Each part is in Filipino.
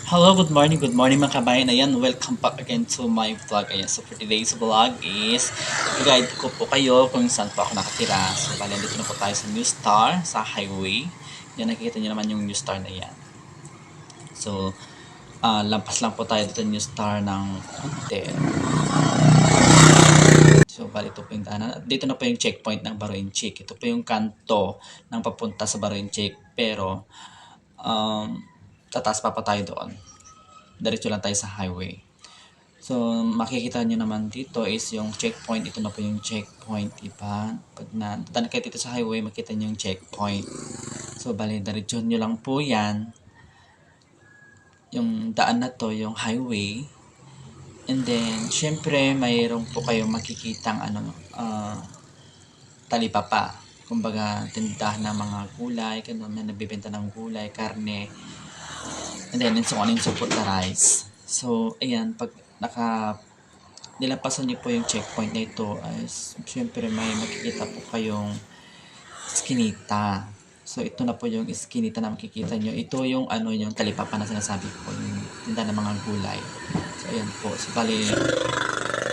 Hello, good morning mga kabayan. Ayan, welcome back again to my vlog. Ayan, so for today's vlog is i-guide ko po kayo kung saan po ako nakatira. So, bali, dito na po tayo sa New Star, sa highway. Yan, nakikita nyo naman yung New Star na yan. So, lampas lang po tayo dito New Star ng konti. So, bali, ito po yung daanan. Dito na po yung checkpoint ng Baroenchik. Ito po yung kanto ng papunta sa Baroenchik. Pero, tataas pa tayo doon. Diretso lang tayo sa highway. So, makikita nyo naman dito is yung checkpoint. Ito na po yung checkpoint, diba? Pag nadaan kayo dito sa highway, makita nyo yung checkpoint. So, bali, diretso nyo lang po yan. Yung daan na to, yung highway. And then, syempre, mayroon po kayong makikitang talipapa. Kumbaga, tindahan ng mga gulay, ganun na nagbibenta ng gulay, karne. And then, so on and so forth na rice. So, ayan, pag nilampasan niyo po yung checkpoint na ito, ay syempre may makikita po kayong iskinita. So, ito na po yung iskinita na makikita nyo. Ito yung yung talipapa na sinasabi ko, yung tinda ng mga gulay. So, ayan po. So, bali,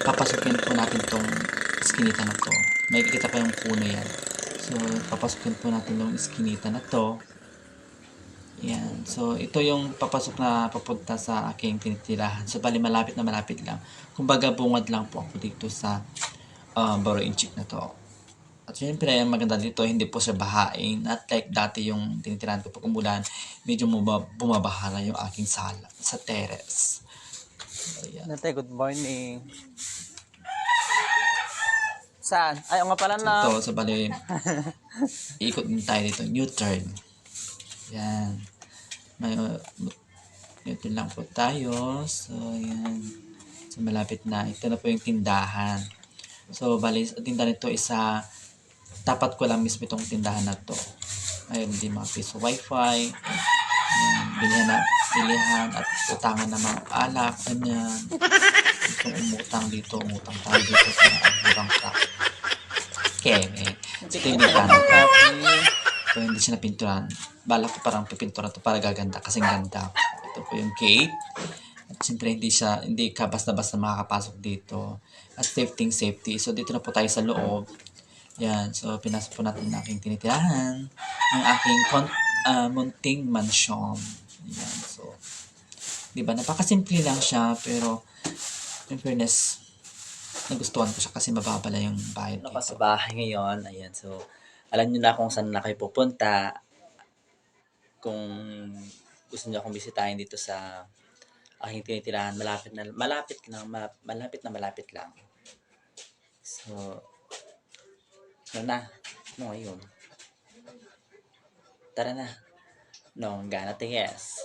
papasukin po natin tong iskinita na to. May kikita pa yung puno yan. So, papasukin po natin yung iskinita na to. Yan. So, ito yung papasok na papunta sa aking tinitirahan. So, bali malapit na malapit lang. Kumbaga, bungad lang po ako dito sa Baroenchik na to. At syempre, ang maganda dito, hindi po siya bahain. At like dati yung tinitirahan ko pag umulan, medyo bumabaha na yung aking sala sa terrace. So, yan. Nate, good morning. Saan? Ay, nga pala So, na. ito, so bali, ikot din tayo dito. U-turn. Yan. May, ito lang po tayo. So, yan. So, malapit na. Ito na po yung tindahan. So, bali, tindahan ito isa, tapat ko lang mismo itong tindahan na to. Ayun, hindi mga piso wifi. Ayan, bilihan at utangan ng mga alak. Ganyan. Gusto umutang dito, umutang tayo dito sa bangka. Keme. So, ito yung bintana ko. So, hindi siya napinturan. Balak ko parang pipinturan to para gaganda kasing ganda. Ito po yung gate. At siyempre hindi ka basta-basta makakapasok dito. At safety. So dito na po tayo sa loob. Yan. So pinasok po natin ang aking tinitirahan. Ang aking munting mansion. Yan. So, di ba? Napakasimple lang siya pero in fairness, nagustuhan ko siya kasi mababala yung bayad Ako dito. sa bahay ngayon. Ayan, so, alam nyo na kung saan na kayo pupunta. Kung gusto nyo akong bisitahin dito sa aking tinitirahan, malapit lang. So, ano na? Ano ngayon? Tara na. No, gana yes.